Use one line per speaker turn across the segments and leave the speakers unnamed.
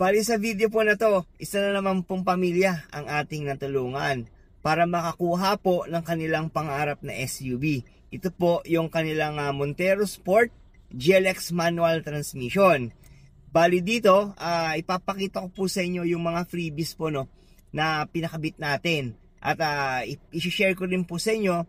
Bali sa video po na to, isa na naman pong pamilya ang ating natulungan para makakuha po ng kanilang pangarap na SUV. Ito po yung kanilang Montero Sport GLX manual transmission. Bali dito, ipapakita ko po sa inyo yung mga freebies po no, na pinakabit natin. At i-share ko rin po sa inyo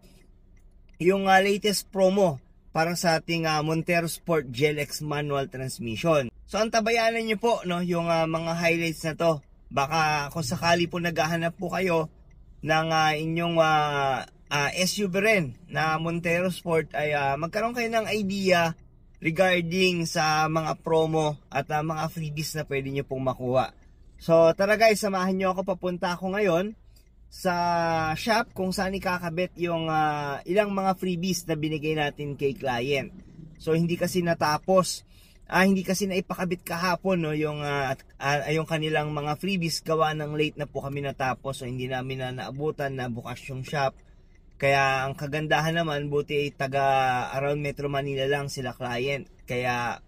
yung latest promo para sa ating Montero Sport GLX manual transmission. So antabayanan nyo po no, yung mga highlights na to. Baka kung sakali po naghahanap po kayo ng inyong SUV rin na Montero Sport ay magkaroon kayo ng idea regarding sa mga promo at mga freebies na pwede nyo pong makuha. So tara guys, samahan nyo ako, papunta ako ngayon sa shop kung saan ikakabit yung ilang mga freebies na binigay natin kay client. So hindi kasi natapos, hindi kasi naipakabit kahapon no, yung kanilang mga freebies, gawa ng late na po kami natapos. So hindi namin na naabutan na bukas yung shop. Kaya ang kagandahan naman, buti ay taga around Metro Manila lang sila client. Kaya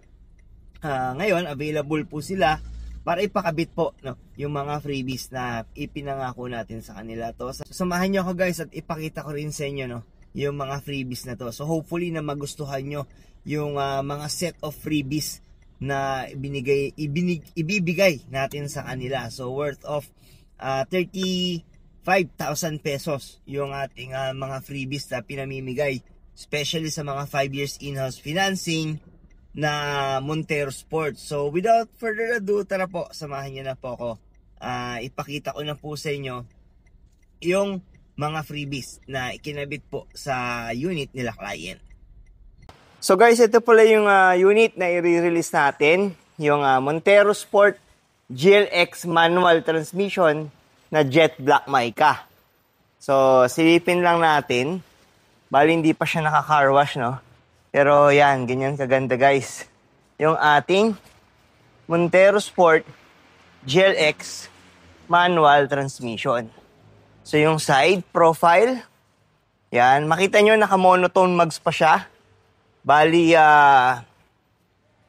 ngayon available po sila para ipakabit po no, yung mga freebies na ipinangako natin sa kanila to. So, samahan nyo ako guys at ipakita ko rin sa inyo no, yung mga freebies na to. So hopefully na magustuhan nyo yung mga set of freebies na ibibigay natin sa kanila. So worth of 35,000 pesos yung ating mga freebies na pinamimigay, especially sa mga 5 years in-house financing na Montero Sport. So without further ado, tara po, samahan nyo na po ako. Ipakita ko na po sa inyo yung mga freebies na ikinabit po sa unit nila client. So guys, ito pala yung unit na i-release natin, yung Montero Sport GLX manual transmission na jet black mica. So silipin lang natin. Bali hindi pa siya naka-car wash no. Pero yan, ganyan kaganda guys. Yung ating Montero Sport GLX manual transmission. So yung side profile, yan, makita nyo naka-monotone mags pa siya. Bali,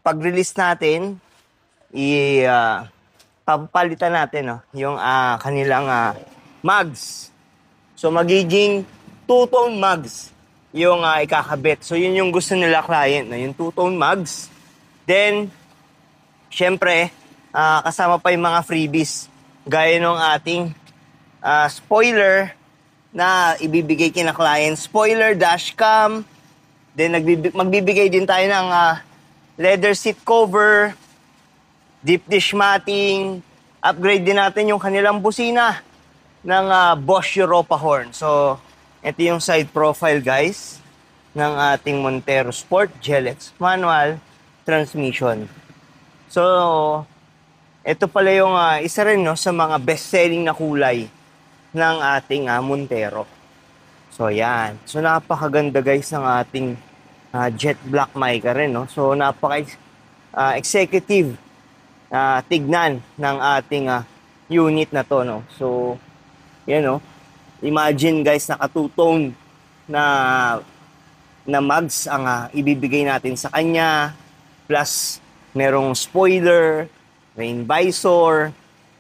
pag-release natin, papalitan natin no, yung kanilang mags. So magiging two-tone mags yung ikakabit. So yun yung gusto nila client, na yung two-tone mags. Then, syempre, kasama pa yung mga freebies. Gaya ng ating spoiler na ibibigay kina client. Spoiler, dashcam. Then magbibigay din tayo ng leather seat cover, deep dish matting. Upgrade din natin yung kanilang busina ng Bosch Europa horn. So, ito yung side profile guys ng ating Montero Sport GLX manual transmission. So, ito pala yung isa rin no, sa mga best-selling na kulay ng ating Montero. So, yan. So, napakaganda guys ng ating jet black mica rin. No? So, napaka-executive tignan ng ating unit na to. No? So, yan no. Imagine guys, naka two-tone na mags ang ibibigay natin sa kanya. Plus, merong spoiler, rain visor,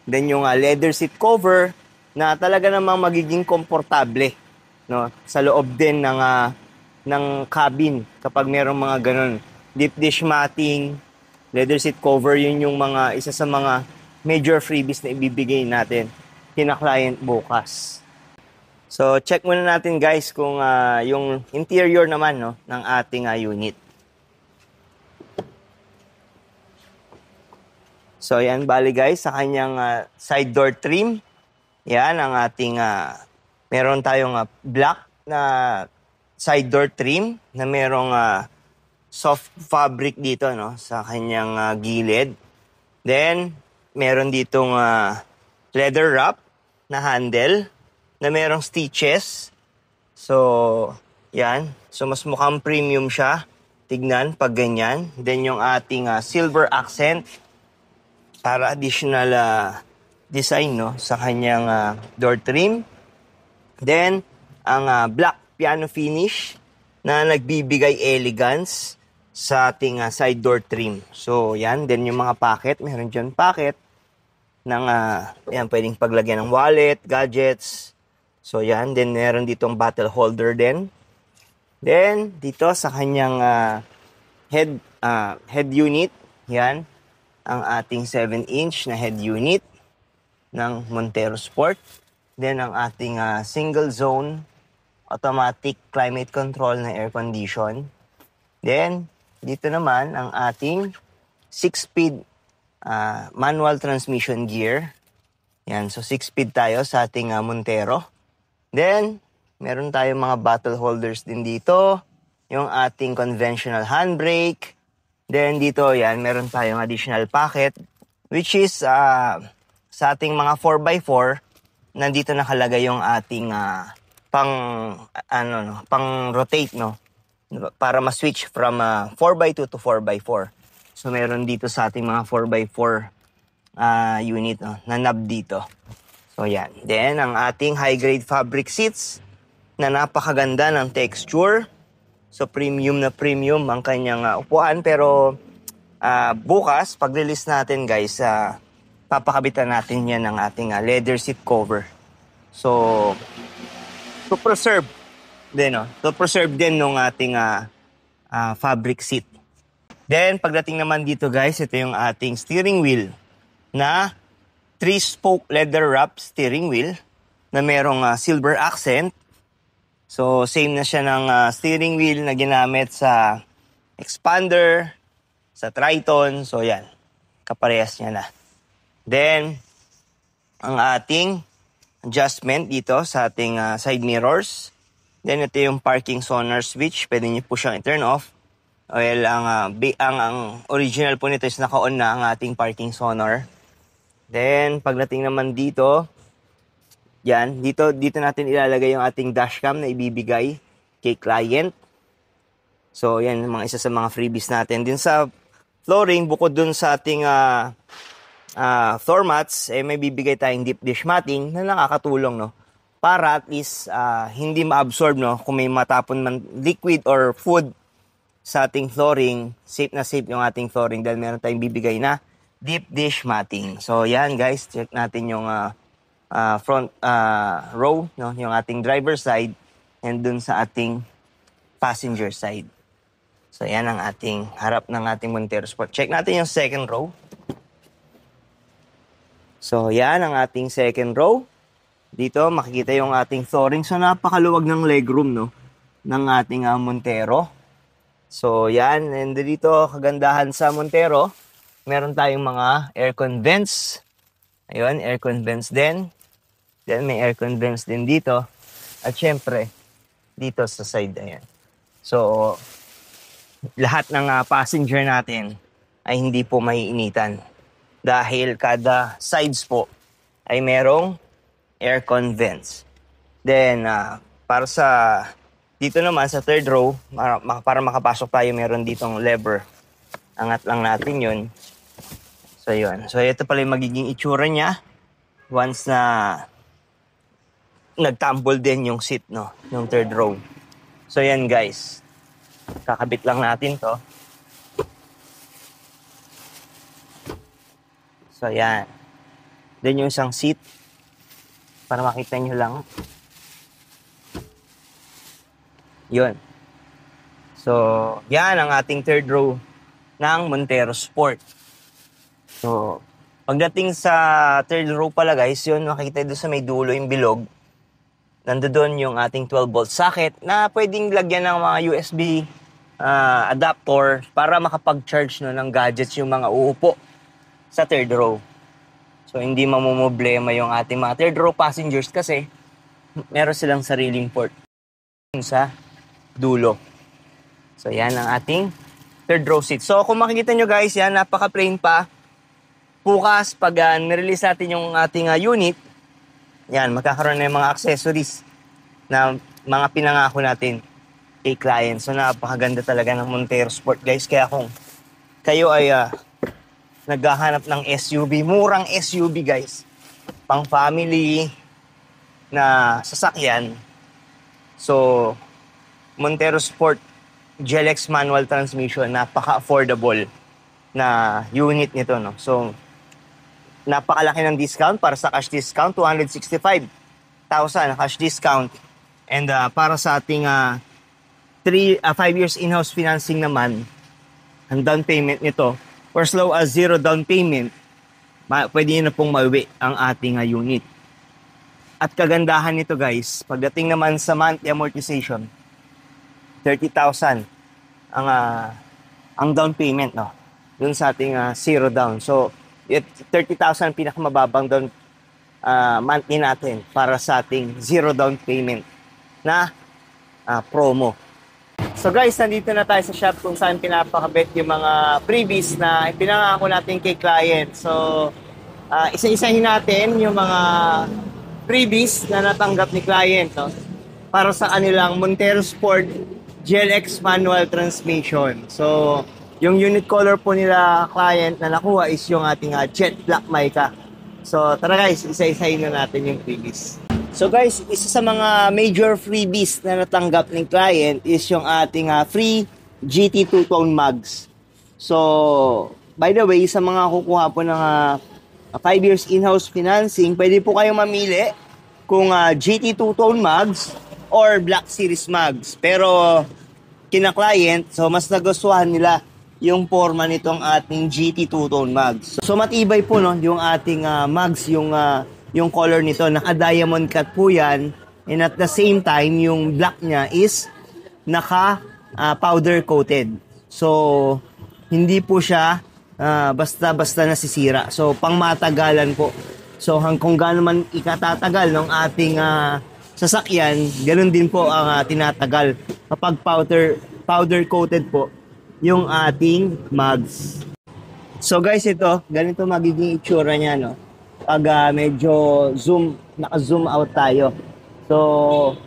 then yung leather seat cover na talaga namang magiging komportable no, sa loob din ng cabin kapag merong mga ganun. Deep dish matting, leather seat cover, yun yung isa sa mga major freebies na ibibigay natin kina client bukas. So, check muna natin guys kung yung interior naman no, ng ating unit. So, yan, bali guys, sa kanyang side door trim, yan ang ating, meron tayong black na side door trim na merong soft fabric dito no, sa kanyang gilid. Then, meron ditong leather wrap na handle na merong stitches. So, yan. So, mas mukhang premium siya. Tignan, pag ganyan. Then, yung ating silver accent para additional design no, sa kanyang door trim. Then, ang black piano finish na nagbibigay elegance sa ating side door trim. So, yan. Then, yung mga pocket. Meron dyan pocket. ng, yan, pwedeng paglagyan ng wallet, gadgets. So, yan. Then, meron ditong bottle holder din. Then, dito sa kanyang head unit, yan, ang ating 7-inch na head unit ng Montero Sport. Then, ang ating single zone automatic climate control na air condition. Then, dito naman ang ating 6-speed manual transmission gear. Yan, so 6-speed tayo sa ating Montero. Then, meron tayong mga bottle holders din dito. Yung ating conventional handbrake. Then, dito, yan, meron tayong additional pocket. Which is, sa ating mga 4x4, nandito nakalagay yung ating pang rotate, no? Para ma-switch from 4x2 to 4x4. So, meron dito sa ating mga 4x4 unit, no, na knob dito. So, yan. Then, ang ating high-grade fabric seats na napakaganda ng texture. So, premium na premium ang kanyang upuan. Pero, bukas, pag-release natin, guys, papakabitan natin yan ng ating leather seat cover. So, to preserve din, no? To preserve din ng ating fabric seat. Then, pagdating naman dito, guys, ito yung ating steering wheel na 3-spoke leather wrap steering wheel na merong silver accent. So, same na siya ng steering wheel na ginamit sa Expander, sa Triton. So, yan. Kaparehas niya na. Then, ang ating adjustment dito sa ating side mirrors. Then, ito yung parking sonar switch. Pwede niyo po siyang i-turn off. Well, ang original po nito is naka-on na ang ating parking sonar. Then, pagdating naman dito, yan, dito natin ilalagay yung ating dashcam na ibibigay kay client. So, yan, isa sa mga freebies natin. Din sa flooring, bukod dun sa ating floor mats, may bibigay tayong deep dish matting na nakakatulong, no? Para at least hindi ma-absorb, no? Kung may matapon man liquid or food sa ating flooring, safe na safe yung ating flooring dahil meron tayong bibigay na deep dish matting. So, yan, guys, check natin yung front row, no? Yung ating driver side and dun sa ating passenger side. So, yan ang ating harap ng ating Montero Sport. Check natin yung second row. So, yan ang ating second row. Dito, makikita yung ating flooring. So, napakaluwag ng legroom, no? Ng ating Montero. So, yan. And dito, kagandahan sa Montero, meron tayong mga aircon vents. Ayun, aircon vents din. Then, may aircon vents din dito. At syempre, dito sa side, ayan. So, lahat ng passenger natin ay hindi po maiinitan. Dahil kada sides po ay merong aircon vents. Then, para sa dito naman sa third row, para makapasok tayo, meron ditong lever. Angat lang natin yun. So, yun. So, ito pala yung magiging itsura niya once na nagtumble din yung seat, no? Yung third row. So, yan, guys. Kakabit lang natin to. So, yan. Then yung isang seat. Para makita nyo lang. Yun. So, yan ang ating third row ng Montero Sport. So, pagdating sa third row pala, guys, yun, makikita doon sa may dulo yung bilog. Nandoon yung ating 12-volt socket na pwedeng lagyan ng mga USB adapter para makapag-charge, no, ng gadgets yung mga uupo sa third row. So, hindi mamumblema yung ating mga third row passengers kasi meron silang sariling port sa dulo. So, yan ang ating third row seat. So, kung makikita nyo, guys, yan, napaka-plain pa. Bukas, pag nirelease natin yung ating unit, yan, magkakaroon na yung mga accessories na mga pinangako natin kay client. So, napakaganda talaga ng Montero Sport, guys. Kaya kung kayo ay naghahanap ng SUV, murang SUV, guys, pang family na sasakyan, so, Montero Sport GLX manual transmission, napaka-affordable na unit nito, no? So, napakalaki ng discount para sa cash discount, 265,000 cash discount. And para sa ating 5 years in-house financing naman, ang down payment nito, for as low as 0 down payment, pwede nyo na pong mauwi ang ating unit. At kagandahan nito guys, pagdating naman sa monthly amortization, 30,000 ang down payment, no? Dun sa ating 0 down. So, 30,000 pinakamababang down monthly natin para sa ating 0 down payment na promo. So guys, nandito na tayo sa shop kung saan pinapakabit yung mga freebies na ipinangako natin kay client. So, isa-isahin natin yung mga freebies na natanggap ni client, no? Para sa kanilang Montero Sport GLX manual transmission. So, yung unit color po nila client na nakuha is yung ating jet black mica. So, tara guys, isa-isahin na natin yung freebies. So guys, isa sa mga major freebies na natanggap ng client is yung ating free GT 2-tone mags. So, by the way, sa mga kukuha po ng 5 years in-house financing, pwede po kayong mamili kung GT 2-tone mags or Black Series mags. Pero, kina-client, so mas nagustuhan nila yung forma nitong ating GT 2-tone mags. So matibay po no, yung ating mags, yung color nito, naka-diamond cut po yan. And at the same time, yung black niya is naka-powder coated. So, hindi po siya basta-basta nasisira. So, pangmatagalan po. So, kung gaano man ikatatagal ng ating sasakyan, ganun din po ang tinatagal kapag powder coated po yung ating mags. So guys, ito, ganito magiging itsura niya, no? Pag medyo naka-zoom out tayo. So,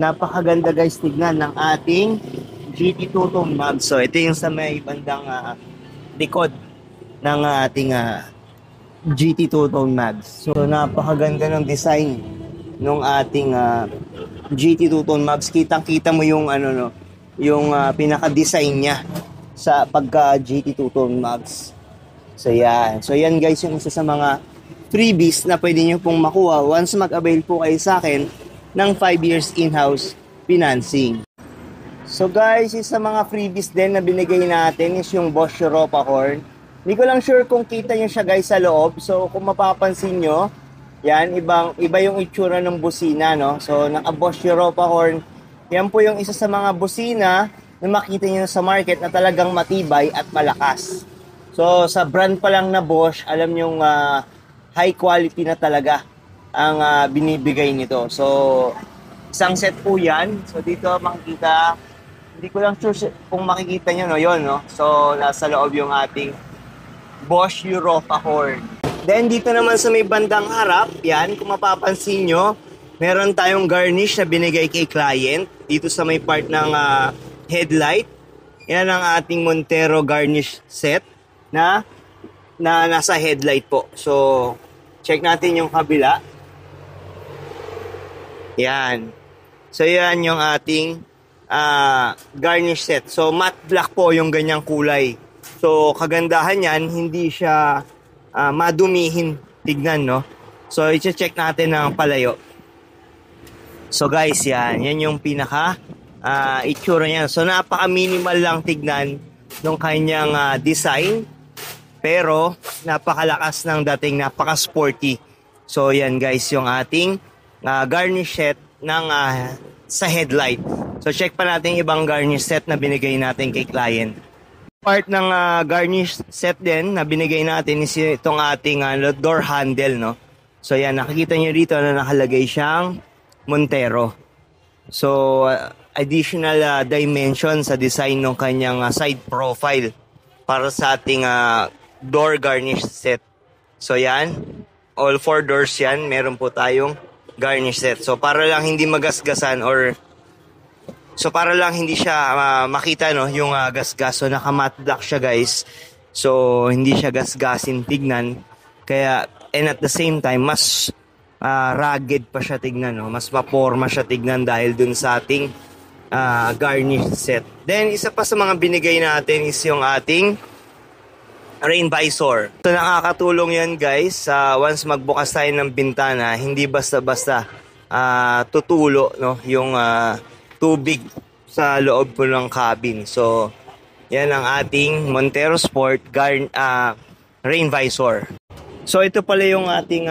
napakaganda guys tignan ng ating GT 2-tone mags. So, ito yung sa may bandang likod ng ating GT 2-tone mags. So, napakaganda ng design ng ating GT 2-tone mags. Kitang-kita mo yung yung pinaka-design niya sa pagka GT 2-tone mags. So yan. So yan guys yung isa sa mga freebies na pwede nyo pong makuha once mag-avail po kayo sa akin ng 5 years in-house financing. So guys, isa sa mga freebies din na binigay natin is yung Bosch Europa horn. Hindi ko lang sure kung kita nyo siya guys sa loob. So kung mapapansin nyo, yan, iba yung itsura ng busina, no? So naka Bosch Europa horn. Yan po yung isa sa mga busina na makita nyo sa market na talagang matibay at malakas. So, sa brand pa lang na Bosch, alam nyo high quality na talaga ang binibigay nito. So, isang set po yan. So, dito makikita, hindi ko lang sure kung makikita nyo, no? Yun, no? So, nasa loob yung ating Bosch Europa horn. Then, dito naman sa may bandang harap, yan, kung mapapansin nyo, meron tayong garnish na binigay kay client dito sa may part ng headlight. Yan ang ating Montero garnish set na nasa headlight po. So, check natin yung kabila. Yan. So, yan yung ating garnish set. So, matte black po yung ganyang kulay. So, kagandahan yan, hindi siya madumihin tignan, no? So, i-check natin ang palayo. So guys, yan yung pinaka itsura niya. So napaka-minimal lang tignan ng kanyang design, pero napakalakas ng dating, napaka-sporty. So yan guys, yung ating garnish set ng sa headlight. So check pa natin ibang garnish set na binigay natin kay client. Part ng garnish set din na binigay natin is itong ating door handle, no? So yan, nakikita niyo dito na nakalagay siyang Montero. So, additional dimension sa design ng kanyang side profile para sa ating door garnish set. So, yan. All 4 doors yan. Meron po tayong garnish set. So, para lang hindi magasgasan para lang hindi siya makita, no, yung gasgas. So, naka-matte black siya, guys. So, hindi siya gasgasin tignan. Kaya, and at the same time, mas rugged pa siya tignan, no? Mas maporma siya tignan dahil dun sa ating garnish set. Then isa pa sa mga binigay natin is yung ating rain visor. So nakakatulong yan guys, once magbukas tayo ng bintana, hindi basta-basta tutulo no, yung tubig sa loob po ng cabin. So yan ang ating Montero Sport rain visor. So ito pala yung ating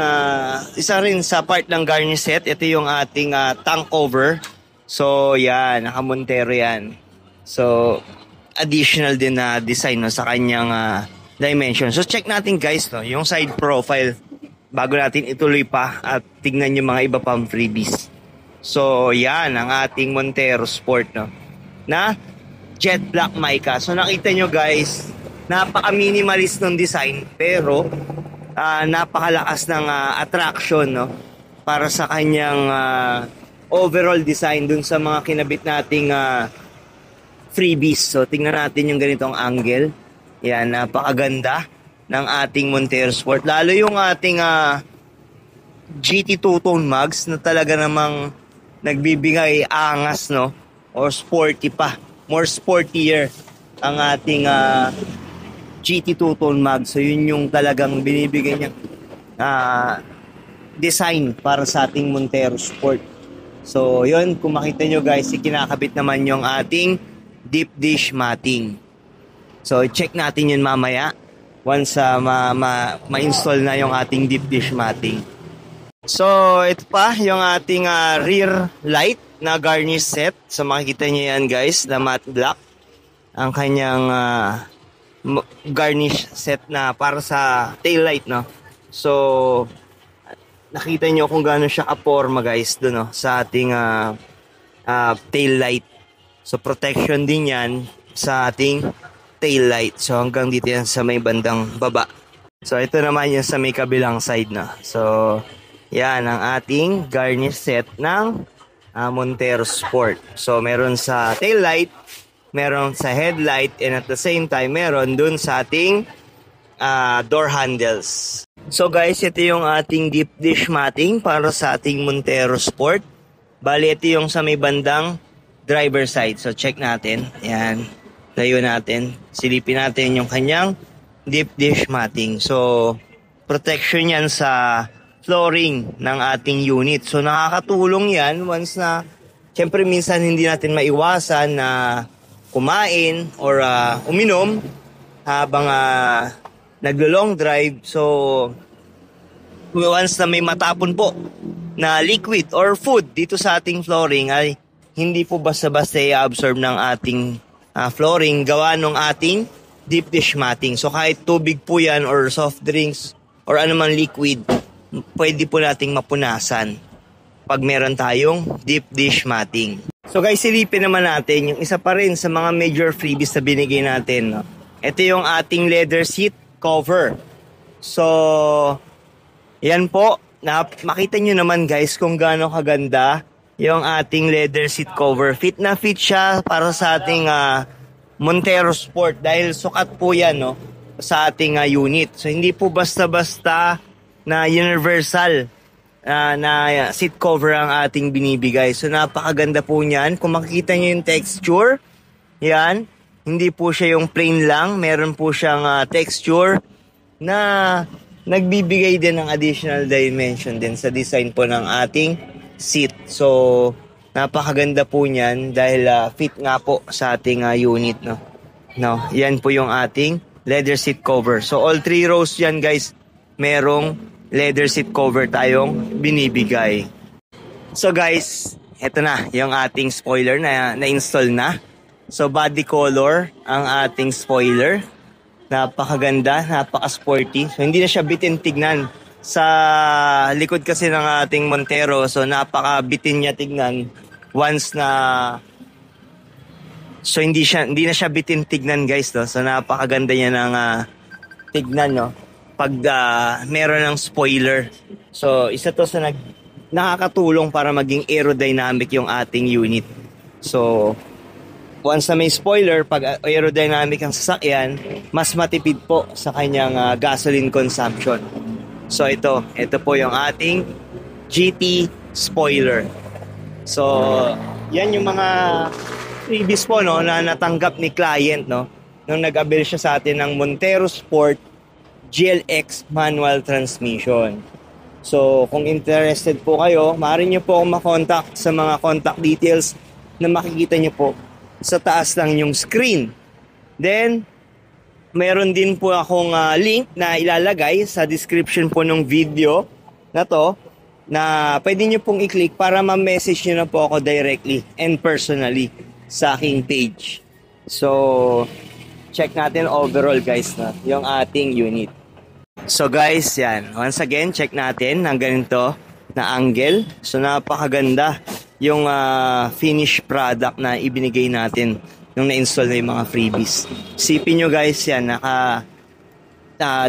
isa rin sa part ng garnish set. Ito yung ating tank cover. So yan, naka-Montero yan. So additional din na design no, sa kanyang dimension. So check natin guys no, yung side profile bago natin ituloy pa at tignan yung mga iba pang freebies. So yan ang ating Montero Sport no, na jet black mica. So nakita nyo guys, napaka-minimalist ng design pero napakalakas ng attraction no, para sa kanyang overall design dun sa mga kinabit nating freebies. So tingnan natin yung ganitong angle. Yan, napakaganda ng ating Montero Sport. Lalo yung ating GT two-tone mags na talaga namang nagbibigay angas no, or sporty pa. More sportier ang ating GT two-tone mag. So yun yung talagang binibigay niyang design para sa ating Montero Sport. So yun, kung makita nyo guys, kinakabit naman yung ating deep dish matting. So check natin yun mamaya once ma-install na yung ating deep dish matting. So ito pa yung ating rear light na garnish set. So makikita nyo yan guys, na matte black ang kanyang garnish set na para sa tail light no. So nakita nyo kung gaano siya kaporma guys doon no, sa ating tail light. So protection din yan sa ating tail light. So hanggang dito yan sa may bandang baba. So ito naman yung sa may kabilang side na. So yan ang ating garnish set ng Montero Sport. So meron sa tail light, meron sa headlight, and at the same time meron dun sa ating door handles. So guys, ito yung ating deep dish matting para sa ating Montero Sport. Bali ito yung sa may bandang driver side. So check natin. Yan. Layo natin. Silipin natin yung kanyang deep dish matting. So protection yan sa flooring ng ating unit. So nakakatulong yan once na syempre minsan hindi natin maiwasan na kumain or uminom habang naglo-long drive. So once na may matapon po na liquid or food dito sa ating flooring ay hindi po basta-basta i-absorb ng ating flooring gawa ng ating deep dish matting. So kahit tubig po yan or soft drinks or anumang liquid, pwede po nating mapunasan pag meron tayong deep dish matting. So guys, silipin naman natin yung isa pa rin sa mga major freebies na binigay natin. No? Ito yung ating leather seat cover. So, yan po. Makita nyo naman guys kung gaano kaganda yung ating leather seat cover. Fit na fit siya para sa ating Montero Sport dahil sukat po yan no, sa ating unit. So, hindi po basta-basta na universal na seat cover ang ating binibigay. So napakaganda po niyan. Kung makikita nyo yung texture, yan, hindi po siya yung plain lang. Meron po siyang texture na nagbibigay din ng additional dimension din sa design po ng ating seat. So napakaganda po niyan dahil fit nga po sa ating unit. No, yan po yung ating leather seat cover. So all 3 rows yan guys, merong leather seat cover tayong binibigay. So guys, eto na yung ating spoiler na na-install na. So body color ang ating spoiler. Napakaganda, napaka-sporty. So hindi na siya bitin tignan. Sa likod kasi ng ating Montero, so napaka-bitin niya tignan once na so hindi na siya bitin tignan guys, no? So napakaganda niya ng tignan, no? Pag meron ng spoiler. So isa to sa nakakatulong para maging aerodynamic yung ating unit. So once na may spoiler, pag aerodynamic ang sasakyan, mas matipid po sa kanyang gasoline consumption. So ito po yung ating GT spoiler. So yan yung mga freebies po, no, na natanggap ni client, no, nung nag-avail siya sa atin ng Montero Sport GLX manual transmission. So, kung interested po kayo, maaari nyo po akong makontak sa mga contact details na makikita nyo po sa taas lang yung screen. Then, meron din po akong link na ilalagay sa description po ng video na to na pwede nyo pong i-click para ma-message nyo na po ako directly and personally sa aking page. So, check natin overall guys na yung ating unit. So guys, yan. Once again, check natin ang ganito na angle. So napakaganda yung finished product na ibinigay natin nung na-install na yung mga freebies. Sipin nyo guys yan, naka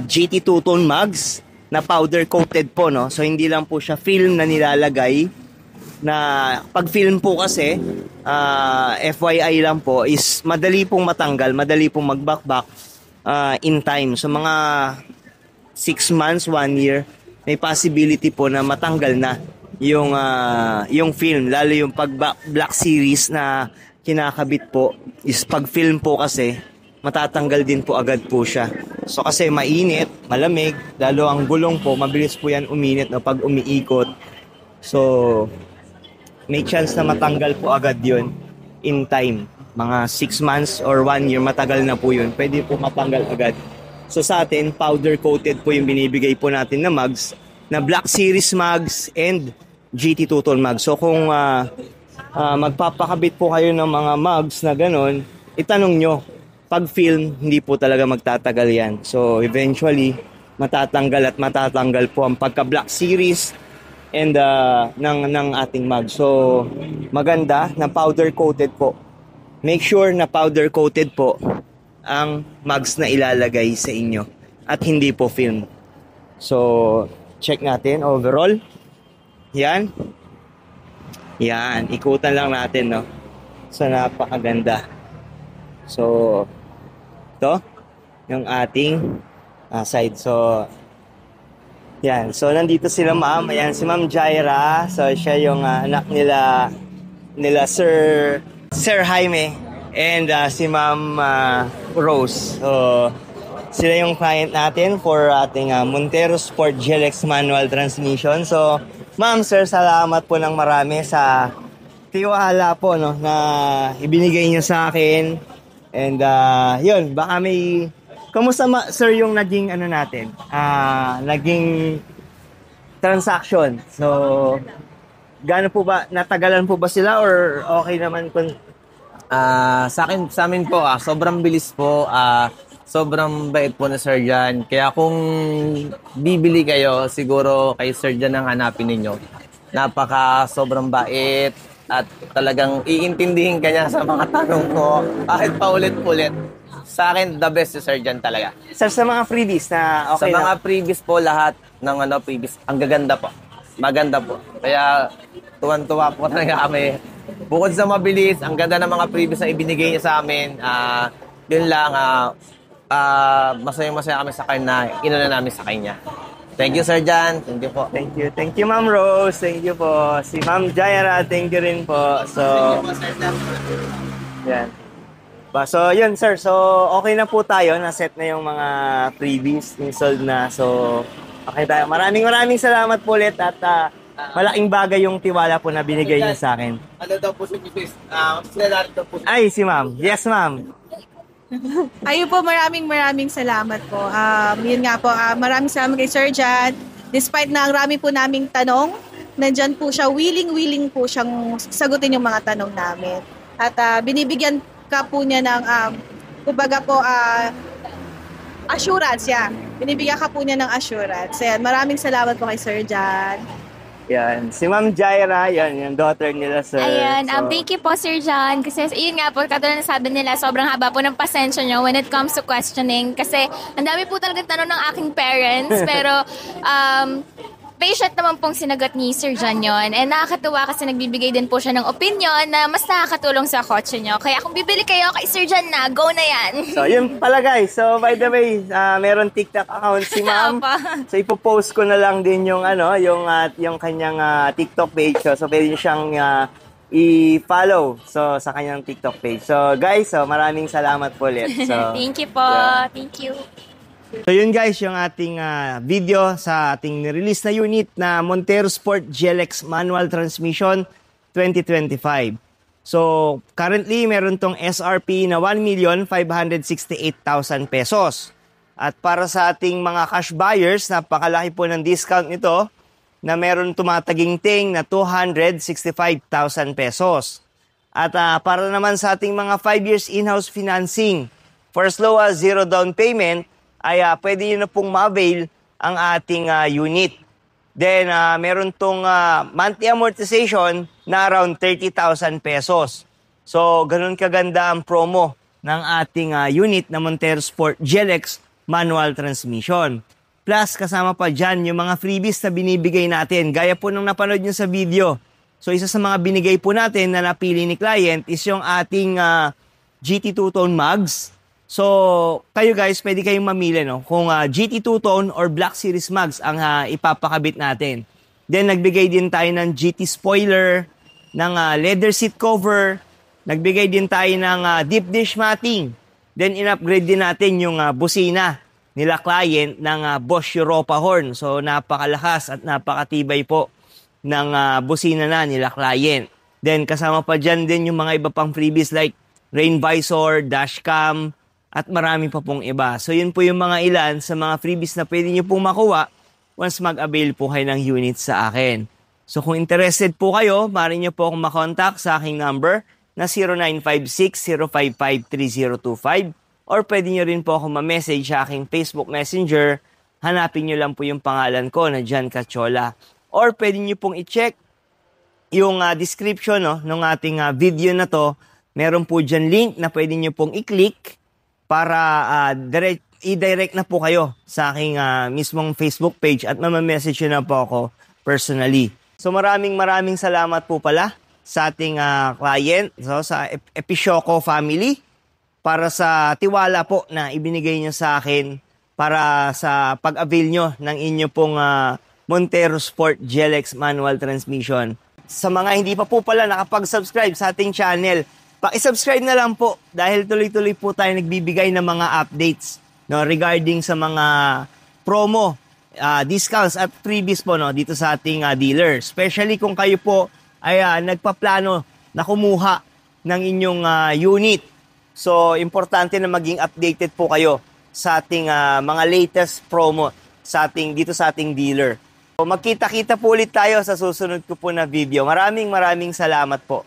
GT two-tone mugs na powder coated po, no? So hindi lang po siya film na nilalagay. Na pag film po kasi, FYI lang po, is madali pong matanggal, madali pong mag-back in time. So mga 6 months, 1 year, may possibility po na matanggal na yung film. Lalo yung pag Black Series na kinakabit po, is pag film po kasi, matatanggal din po agad po siya. So kasi mainit, malamig, lalo ang gulong po, mabilis po yan uminit no, pag umiikot. So, may chance na matanggal po agad yun in time. Mga 6 months or 1 year, matagal na po yun. Pwede po matanggal agad. So sa atin, powder coated po yung binibigay po natin na mugs, na Black Series mugs and GT two-tone mugs. So kung magpapakabit po kayo ng mga mugs na ganon, itanong nyo, pag film, hindi po talaga magtatagal yan. So eventually, matatanggal at matatanggal po ang pagka Black Series and ng ating mug. So maganda na powder coated po. Make sure na powder coated po ang mugs na ilalagay sa inyo at hindi po film. So, check natin overall. Yan. Yan. Ikutan lang natin, no? So, napakaganda. So, ito. Yung ating side. So, yan. So, nandito sila ma'am. Ayan, si Ma'am Jaira. So, siya yung anak nila Sir Jaime. And si Ma'am Rose. So, sila yung client natin for ating Montero Sport GLX manual transmission. So, Ma'am, Sir, salamat po ng marami sa tiwala po, no, na ibinigay niyo sa akin. And yun, baka may... Kamusta, Sir, yung naging natin? Naging transaction. So, gaano po ba? Natagalan po ba sila or okay naman kung...
Sa amin po, sobrang bilis po, sobrang bait po na Sir Jan. Kaya kung bibili kayo, siguro kay Sir Jan ang hanapin ninyo. Sobrang bait at talagang iintindihin ka niya sa mga tanong ko kahit paulit-ulit. Sa akin, the best si Sir Jan talaga.
Sir, sa mga freebies na okay
sa mga freebies po, lahat ng freebies, ang gaganda po. Maganda po. Kaya tuwan-tuwa po talaga kami. Bukod sa mabilis, ang ganda ng mga freebies na ibinigay niya sa amin, yun lang, masaya-masaya kami sa kanya, inuna namin sa kanya. Thank you, Sir Jan. Thank you po.
Thank you. Thank you, Ma'am Rose. Thank you po. Si Ma'am Jaira, thank you rin po. So, yan. So, yun, sir. So, okay na po tayo. Na-set na yung mga freebies. Installed na. So, okay tayo. Maraming salamat po ulit at malaking bagay yung tiwala po na binigay niyo sa akin.
Ano daw po si Mrs. Sila daw po.
Ay, si Ma'am. Yes, Ma'am.
Ayun po, maraming salamat po. Yun nga po, maraming salamat kay Sir Jan. Despite na ang rami po naming tanong, nandyan po siya, willing po siyang sagutin yung mga tanong namin. At binibigyan ka po niya ng, kumbaga po, assurance, yeah. Binibigyan ka po niya ng assurance. Ayan, maraming salamat po kay Sir Jan.
Yan. Si Ma'am Jaira, yan, yung daughter nila, sir.
Ayan,
So,
thank you po, Sir John. Kasi yun nga po, katulad na sabi nila, sobrang haba po ng pasensya nyo when it comes to questioning. Kasi ang dami po talagang tanong ng aking parents. Pero, patient naman pong sinagot ni Sir John yun. And nakakatuwa kasi nagbibigay din po siya ng opinion na mas nakakatulong sa kotse nyo. Kaya kung bibili kayo kay Sir John na, go na yan.
So, yun pala guys. So, by the way, meron TikTok account si Ma'am. So, ipopost ko na lang din yung yung kanyang TikTok page. So, pwede niyo siyang i-follow sa kanyang TikTok page. So guys, maraming salamat po ulit. So,
Thank you po.
yeah.
Thank you.
So yun guys, yung ating video sa ating release na unit na Montero Sport GLX Manual Transmission 2025. So currently meron tong SRP na 1,568,000 pesos. At para sa ating mga cash buyers, napakalaki po ng discount nito na meron tumataginting na 265,000 pesos. At para naman sa ating mga 5 years in-house financing, for as low as 0 down payment, ay pwede nyo na pong ma-avail ang ating unit. Then, meron tong monthly amortization na around 30,000 pesos. So, ganun kaganda ang promo ng ating unit na Montero Sport GLX Manual Transmission. Plus, kasama pa dyan yung mga freebies na binibigay natin. Gaya po nung napanood nyo sa video. So, isa sa mga binigay po natin na napili ni client is yung ating GT two-tone mugs. So, kayo guys, pwede kayong mamili kung GT two-tone or Black Series mugs ang ipapakabit natin. Then, nagbigay din tayo ng GT spoiler, ng leather seat cover, nagbigay din tayo ng deep dish matting. Then, in-upgrade din natin yung busina nila client ng Bosch Europa horn. So, napakalakas at napakatibay po ng busina na nila client. Then, kasama pa dyan din yung mga iba pang freebies like rain visor, dashcam, at marami pa pong iba. So, yun po yung mga ilan sa mga freebies na pwede nyo pong makuha once mag-avail po kayo ng unit sa akin. So, kung interested po kayo, maaari nyo po akong makontak sa aking number na 0956-055-3025 or pwede nyo rin po akong ma-message sa aking Facebook Messenger. Hanapin nyo lang po yung pangalan ko na Jan Cachola. Or pwede nyo pong i-check yung description ng ating video na to. Meron po dyan link na pwede nyo pong i-click para i-direct na po kayo sa aking mismong Facebook page at mamamessage nyo na po ako personally. So maraming salamat po pala sa ating client, so sa Episioco family, para sa tiwala po na ibinigay nyo sa akin para sa pag-avail nyo ng inyo pong Montero Sport GLX Manual Transmission. Sa mga hindi pa po pala nakapag-subscribe sa ating channel, paki-subscribe na lang po dahil tuloy-tuloy po tayo nagbibigay ng mga updates regarding sa mga promo, discounts at freebies po dito sa ating dealer. Especially kung kayo po ay nagpaplano na kumuha ng inyong unit. So, importante na maging updated po kayo sa ating mga latest promo dito sa ating dealer. So, magkita-kita po ulit tayo sa susunod ko po na video. Maraming salamat po.